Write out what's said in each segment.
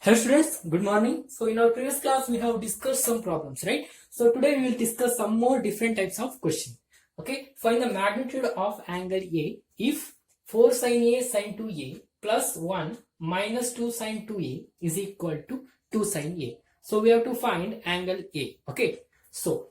Hello students, good morning. So in our previous class we have discussed some problems, right? So today we will discuss some more different types of question. Okay, find the magnitude of angle A if 4 sin A sin 2A plus 1 minus 2 sin 2A is equal to 2 sin A. So we have to find angle A. Okay, so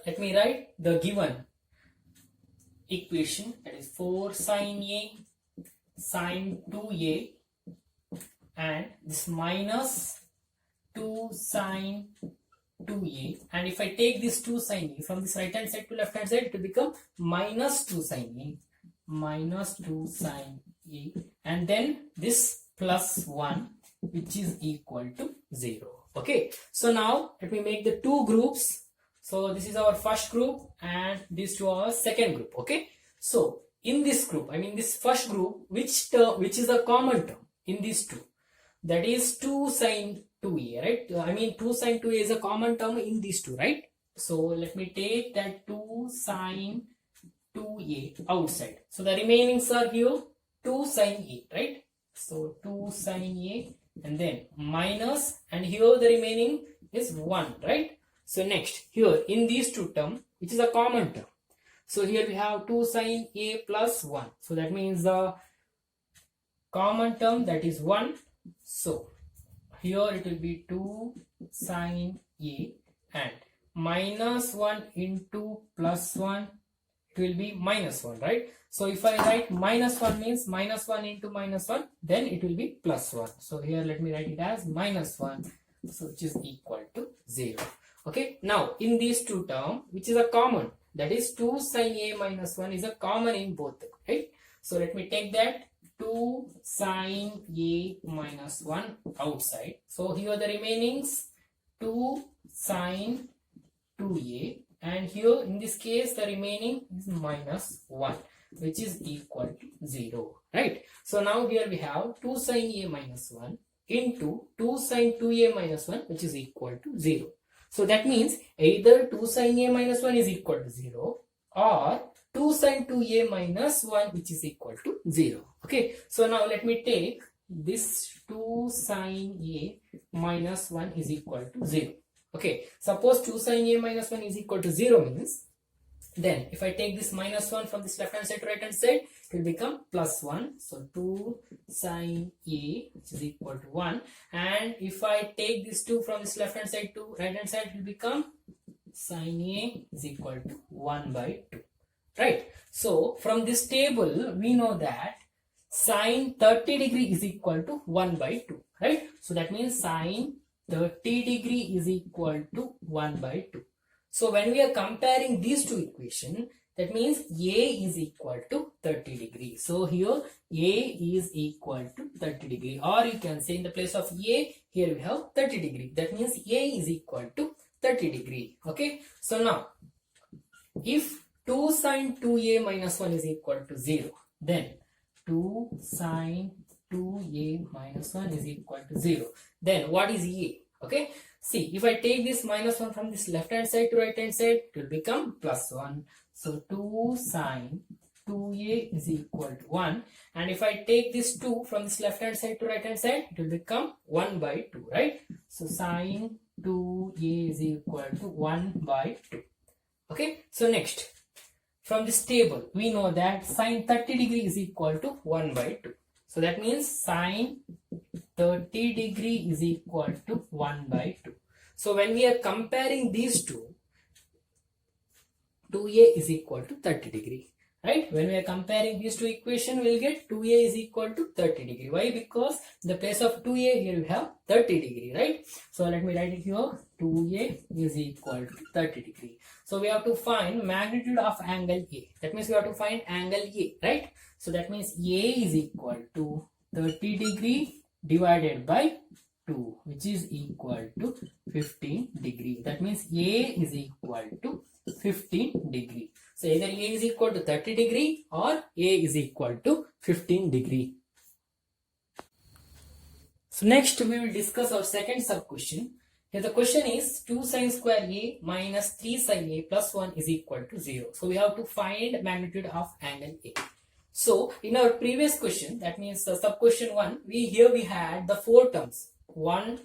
let me write the given equation, that is 4 sin A sin 2A and this minus 2 sin 2A, and if I take this 2 sin A from this right hand side to left hand side, it will become minus 2 sin A, minus 2 sin A, and then this plus 1 which is equal to 0. Okay, so now let me make the two groups. So this is our first group and these two are our second group. Okay, so in this group, I mean this first group, which is a common term in these two, that is 2 sin 2a, right? I mean 2 sin 2a is a common term in these two, right? So let me take that 2 sin 2a outside. So the remainings are here 2 sin a, right? So 2 sin a and then minus, and here the remaining is 1, right? So next here in these two terms, which is a common term. So here we have 2 sin a plus 1. So that means the common term, that is 1. So here it will be 2 sin a and minus 1 into plus 1, it will be minus 1, right? So if I write minus 1 means minus 1 into minus 1, then it will be plus 1. So here let me write it as minus 1, so which is equal to 0. Okay, now in these two terms, which is a common, that is 2 sin a minus 1 is a common in both, right? So let me take that 2 sin a minus 1 outside. So here the remainings 2 sin 2a, and here in this case the remaining is minus 1, which is equal to 0, right? So now here we have 2 sin a minus 1 into 2 sin 2a minus 1, which is equal to 0. So that means either 2 sin a minus 1 is equal to 0 or 2 sin 2a minus 1 which is equal to 0. Okay, so now let me take this 2 sin a minus 1 is equal to 0. Okay, suppose 2 sin a minus 1 is equal to 0 means, then if I take this minus 1 from this left hand side to right hand side, it will become plus 1. So 2 sin a which is equal to 1, and if I take this 2 from this left hand side to right hand side, it will become sin a is equal to 1 by 2, right? So from this table we know that sin 30 degree is equal to 1 by 2, right? So that means sin 30 degree is equal to 1 by 2. So when we are comparing these two equations, that means A is equal to 30 degree. So here A is equal to 30 degree, or you can say in the place of A, here we have 30 degree. That means A is equal to 30 degree. Okay. So now if 2 sin 2a minus 1 is equal to 0, then 2 sin 2a minus 1 is equal to 0. Then what is A? Okay. See, if I take this minus 1 from this left hand side to right hand side, it will become plus 1. So 2 sin 2a is equal to 1. And if I take this 2 from this left hand side to right hand side, it will become 1 by 2, right? So sin 2a is equal to 1 by 2. Okay, so next, from this table, we know that sin 30 degree is equal to 1 by 2. So that means sin 30 degree is equal to 1 by 2. So when we are comparing these two, 2a is equal to 30 degree, right? When we are comparing these two equations, we will get 2a is equal to 30 degree. Why? Because in the place of 2a, here we have 30 degree, right? So let me write it here, 2a is equal to 30 degree. So we have to find magnitude of angle A. That means we have to find angle A, right? So that means A is equal to 30 degree divided by 2, which is equal to 15 degree. That means A is equal to 15 degree. So either A is equal to 30 degree or A is equal to 15 degree. So next we will discuss our second sub question. Here the question is 2 sin square A minus 3 sin A plus 1 is equal to 0. So we have to find magnitude of angle A. So in our previous question, that means sub question 1, we had the 4 terms. 1,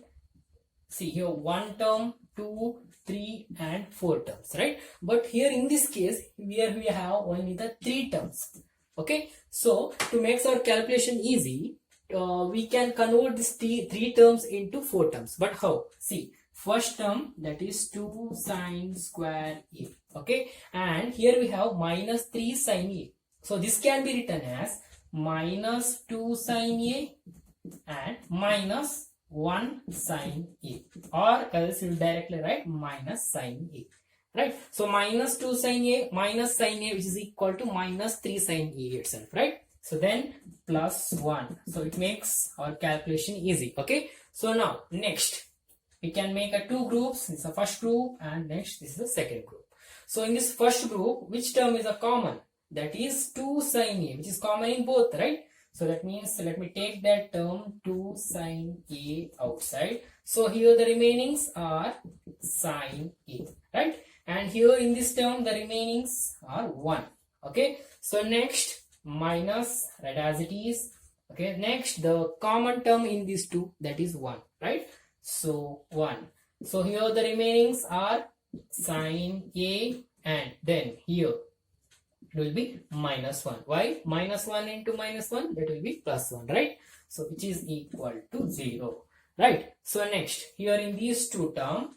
see here 1 term, 2, 3 and 4 terms, right? But here in this case where we have only the 3 terms. Okay, so to make our calculation easy, we can convert these 3 terms into 4 terms. But how? See, first term, that is 2 sine square a. Okay, and here we have minus 3 sine a. So this can be written as minus 2 sine a and minus 1 sine a, or else you directly write minus sine a, right? So minus 2 sine a minus sine a, which is equal to minus 3 sine a itself, right? So then plus 1. So it makes our calculation easy. Okay, so now next we can make a 2 groups. This is the first group and next this is the second group. So in this first group, which term is a common? That is 2 sine a, which is common in both, right? So that means, let me take that term 2 sine a outside. So here the remainings are sine a, right? And here in this term the remainings are 1. Okay, so next minus, right, as it is. Okay, next the common term in these two, that is 1, right? So 1. So here the remainings are sine a, and then here it will be minus 1. Why? Minus 1 into minus 1, that will be plus 1, right? So which is equal to 0, right? So next, here in these two terms,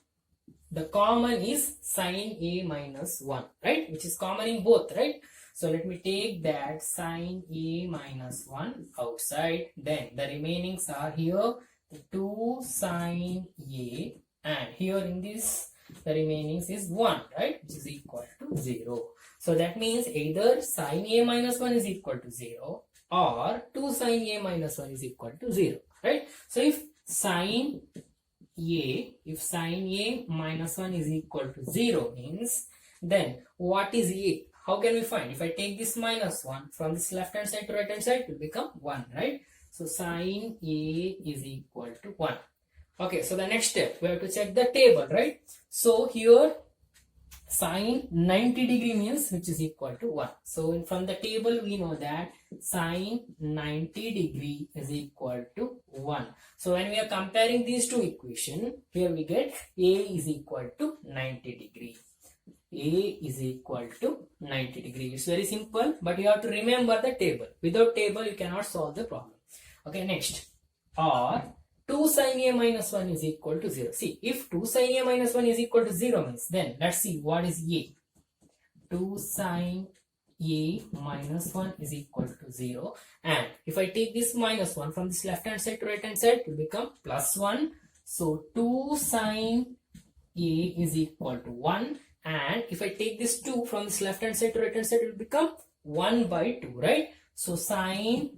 the common is sine a minus 1, right? Which is common in both, right? So let me take that sine a minus 1 outside. Then the remainings are here 2 sine a, and here in this the remainings is 1, right? Which is equal to 0. So that means either sine a minus 1 is equal to 0 or 2 sine a minus 1 is equal to 0, right? So if sine a minus 1 is equal to 0 means, then what is a? How can we find? If I take this minus 1 from this left hand side to right hand side, it will become 1, right? So sine a is equal to 1. Okay, so the next step, we have to check the table, right? So here sine 90 degree means which is equal to 1. So from the table we know that sine 90 degree is equal to 1. So when we are comparing these two equations, here we get a is equal to 90 degree. A is equal to 90 degree. It's very simple, but you have to remember the table. Without table you cannot solve the problem. Okay, next, or 2 sine a minus 1 is equal to 0. See, if 2 sine a minus 1 is equal to 0 means, then let's see what is a. 2 sine a minus 1 is equal to 0. And if I take this minus 1 from this left hand side to right hand side, it will become plus 1. So 2 sine a is equal to 1. And if I take this 2 from this left hand side to right hand side, it will become 1 by 2, right? So sine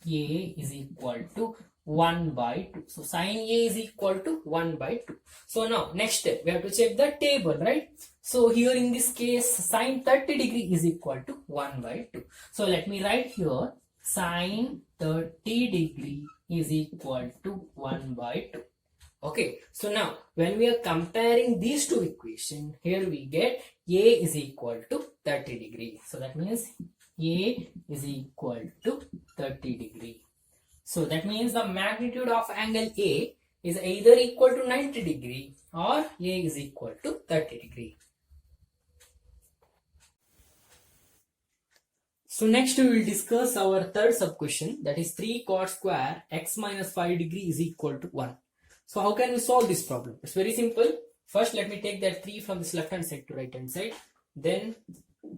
a is equal to 1 by 2. So sine a is equal to 1 by 2. So now next step, we have to check the table, right? So here in this case, sine 30 degree is equal to 1 by 2. So let me write here, sine 30 degree is equal to 1 by 2. Okay, so now when we are comparing these two equations, here we get a is equal to 30 degree. So that means a is equal to 30 degree. So that means the magnitude of angle A is either equal to 90 degree or A is equal to 30 degree. So next we will discuss our third sub question, that is 3 cot square x minus 5 degree is equal to 1. So how can we solve this problem? It's very simple. First let me take that 3 from this left hand side to right hand side. Then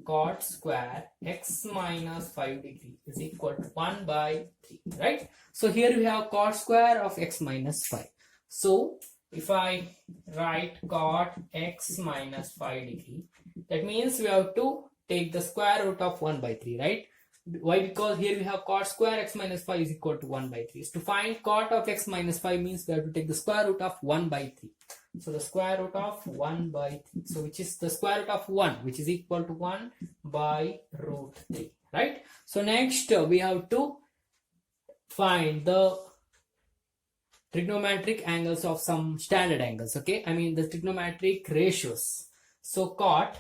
cot square x minus 5 degree is equal to 1 by 3, right? So here we have cot square of x minus 5. So if I write cot x minus 5 degree, that means we have to take the square root of 1 by 3, right? Why? Because here we have cot square x minus 5 is equal to 1 by 3. So to find cot of x minus 5 means we have to take the square root of 1 by 3. So the square root of 1 by 3. So which is the square root of 1, which is equal to 1 by root 3, right? So next we have to find the trigonometric angles of some standard angles, okay? I mean the trigonometric ratios. So cot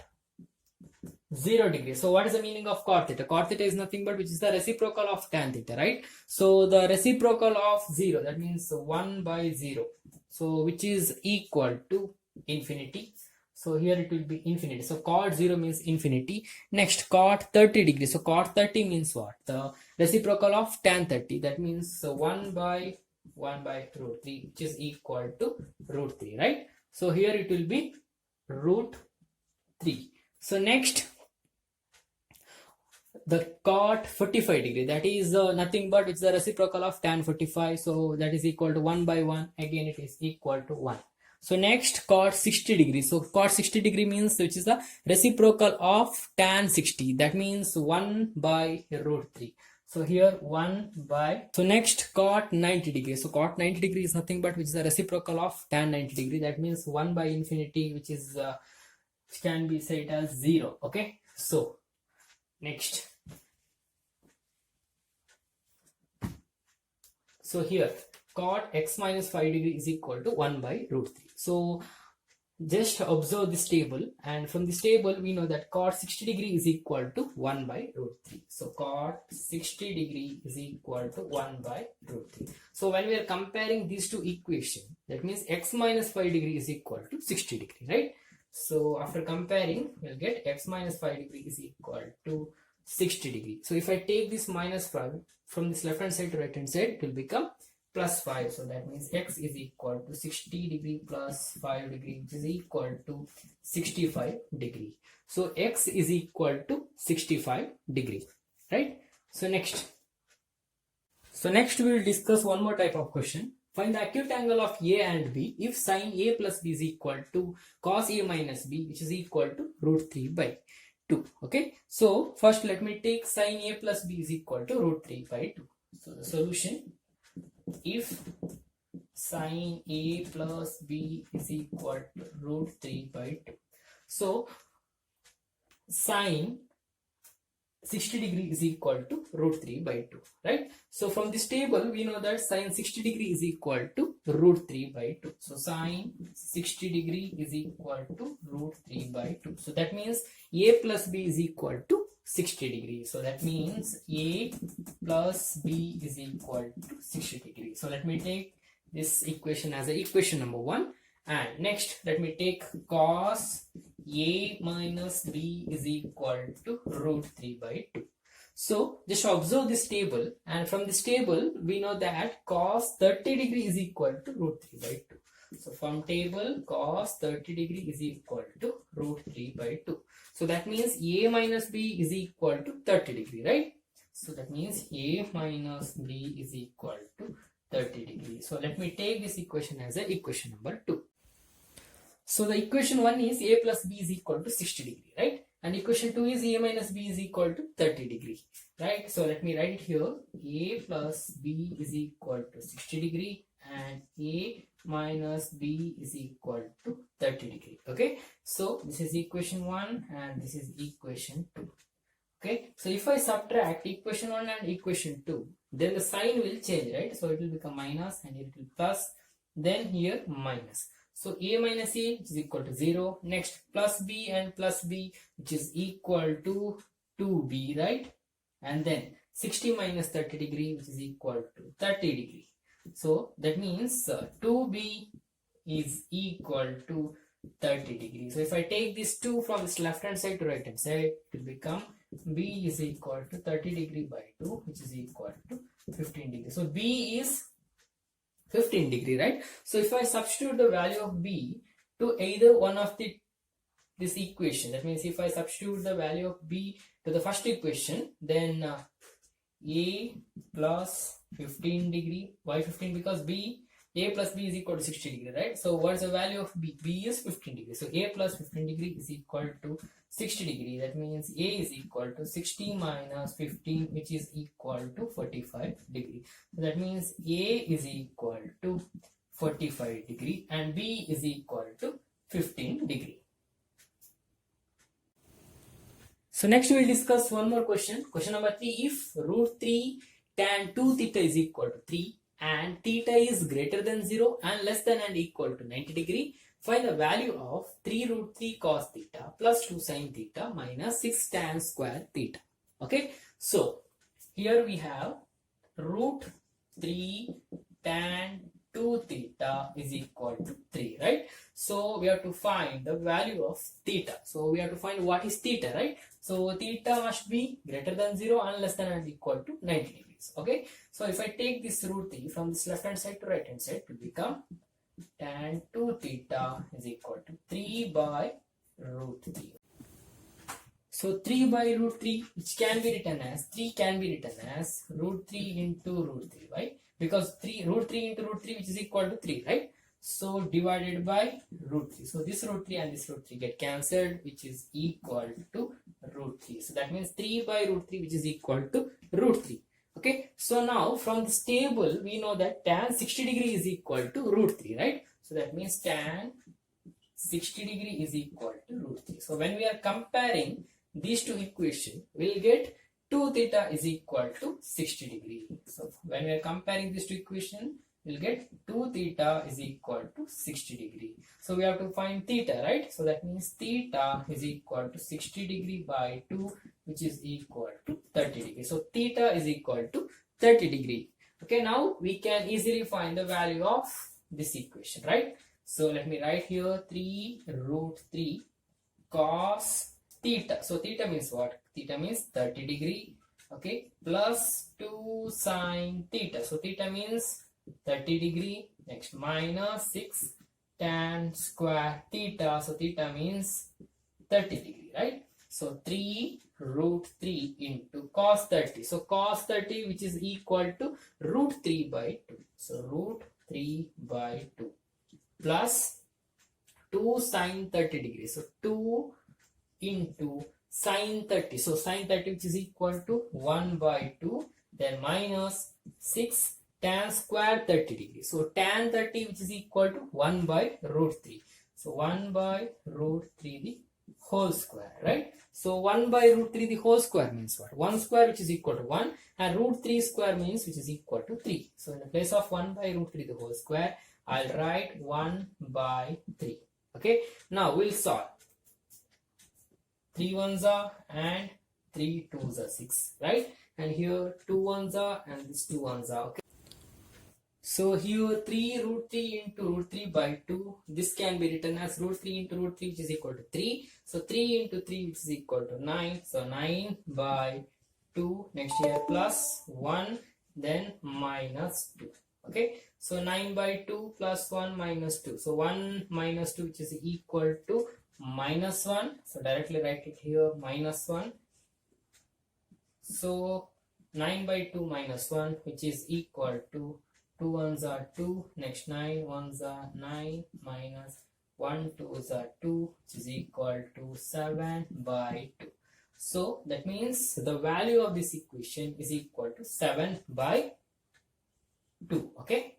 0 degree. So what is the meaning of cot theta? Cot theta is nothing but which is the reciprocal of tan theta, right? So the reciprocal of 0, that means 1 by 0. So which is equal to infinity. So here it will be infinity. So cot 0 means infinity. Next, cot 30 degree. So cot 30 means what? The reciprocal of tan 30. That means 1 by root 3, which is equal to root 3, right? So here it will be root 3. So next, the cot 45 degree, that is nothing but it's the reciprocal of tan 45. So that is equal to 1 by 1. Again, it is equal to 1. So next, cot 60 degree. So cot 60 degree means which is the reciprocal of tan 60. That means 1 by root 3. So here 1 by. So next, cot 90 degree. So cot 90 degree is nothing but which is the reciprocal of tan 90 degree. That means 1 by infinity, which is which can be said as 0. Okay. So next. So here cot x minus 5 degree is equal to 1 by root 3. So just observe this table, and from this table we know that cot 60 degree is equal to 1 by root 3. So cot 60 degree is equal to 1 by root 3. So when we are comparing these two equations, that means x minus 5 degree is equal to 60 degree, right? So after comparing, we'll get x minus 5 degree is equal to 60 degree. So if I take this minus 5 from this left hand side to right hand side, it will become plus 5. So that means x is equal to 60 degree plus 5 degree, which is equal to 65 degree. So x is equal to 65 degree, right? So next we will discuss one more type of question. Find the acute angle of A and B if sin A plus B is equal to cos A minus B, which is equal to root 3 by 2. Okay, so first let me take sin A plus B is equal to root 3 by 2. So the solution, if sin A plus B is equal to root 3 by 2. So sin 60 degree is equal to root 3 by 2, right? So from this table we know that sin 60 degree is equal to root 3 by 2. So sin 60 degree is equal to root 3 by 2. So that means A plus B is equal to 60 degree. So that means A plus B is equal to 60 degree. So let me take this equation as a equation number 1. And next, let me take cos A minus B is equal to root 3 by 2. So just observe this table, and from this table we know that cos 30 degree is equal to root 3 by 2. So from table, cos 30 degree is equal to root 3 by 2. So that means A minus B is equal to 30 degree, right? So that means A minus B is equal to 30 degree. So let me take this equation as a equation number 2. So the equation 1 is A plus B is equal to 60 degree, right? And equation 2 is A minus B is equal to 30 degree, right? So let me write it here. A plus B is equal to 60 degree and A minus B is equal to 30 degree. Okay, so this is equation 1 and this is equation 2. Okay, so if I subtract equation 1 and equation 2, then the sign will change, right? So it will become minus and it will plus, then here minus. So A minus A, which is equal to 0. Next, plus B and plus B, which is equal to 2B, right? And then 60 minus 30 degree, which is equal to 30 degree. So that means 2B is equal to 30 degree. So if I take this 2 from this left hand side to right hand side, it will become B is equal to 30 degree by 2, which is equal to 15 degree. So B is 15 degree, right? So if I substitute the value of B to either one of this equation, that means if I substitute the value of B to the first equation, then A plus 15 degree. Why 15? Because A plus B is equal to 60 degree, right? So what is the value of B? B is 15 degree. So A plus 15 degree is equal to 60 degree. That means A is equal to 60 minus 15, which is equal to 45 degree. So that means A is equal to 45 degree and B is equal to 15 degree. So next we will discuss one more question. Question number 3. If root 3 tan 2 theta is equal to 3 and theta is greater than 0 and less than and equal to 90 degree, Find the value of 3 root 3 cos theta plus 2 sin theta minus 6 tan square theta. Okay, so here we have root 3 tan 2 theta is equal to 3, right? So we have to find the value of theta. So we have to find what is theta, right? So theta must be greater than 0 and less than or equal to 90 degrees. Okay, so if I take this root 3 from this left hand side to right hand side, it will become tan 2 theta is equal to 3 by root 3. So 3 by root 3, which can be written as 3 can be written as root 3 into root 3, right? Because root 3 into root 3, which is equal to 3, right? So divided by root 3. So this root 3 and this root 3 get cancelled, which is equal to root 3. So that means 3 by root 3, which is equal to root 3. Okay, so now from this table, we know that tan 60 degree is equal to root 3, right? So that means tan 60 degree is equal to root 3. So when we are comparing these two equations, we'll get 2 theta is equal to 60 degree. So when we are comparing these two equations, we'll get 2 theta is equal to 60 degree. So we have to find theta, right? So that means theta is equal to 60 degree by 2, which is equal to 30 degree. So theta is equal to 30 degree. Okay, now we can easily find the value of this equation, right? So let me write here 3 root 3 cos theta. So theta means what? Theta means 30 degree. Okay, plus 2 sin theta. So theta means 30 degree. Next minus 6 tan square theta. So theta means 30 degree, right? So 3 root 3 into cos 30. So cos 30, which is equal to root 3 by 2. So root 3 by 2 plus 2 sin 30 degrees. So 2 into sin 30. So sin 30, which is equal to 1 by 2. Then minus 6 tan square 30 degrees. So tan 30, which is equal to 1 by root 3. So 1 by root 3 the whole square, right? So 1 by root 3 the whole square means what? 1 square, which is equal to 1, and root 3 square means which is equal to 3. So in the place of 1 by root 3 the whole square, I'll write 1 by 3. Okay, now we'll solve. 3 ones are and 3 twos are 6, right? And here 2 ones are and this 2 ones are. Okay, so here 3 root 3 into root 3 by 2, this can be written as root 3 into root 3, which is equal to 3. So 3 into 3, which is equal to 9. So 9 by 2. Next here plus 1, then minus 2. Okay, so 9 by 2 plus 1 minus 2. So 1 minus 2, which is equal to minus 1. So directly write it here, minus 1. So 9 by 2 minus 1, which is equal to 2 ones are 2. Next 9 ones are 9 minus 1 2s are 2, which is equal to 7 by 2. So that means the value of this equation is equal to 7 by 2. Okay.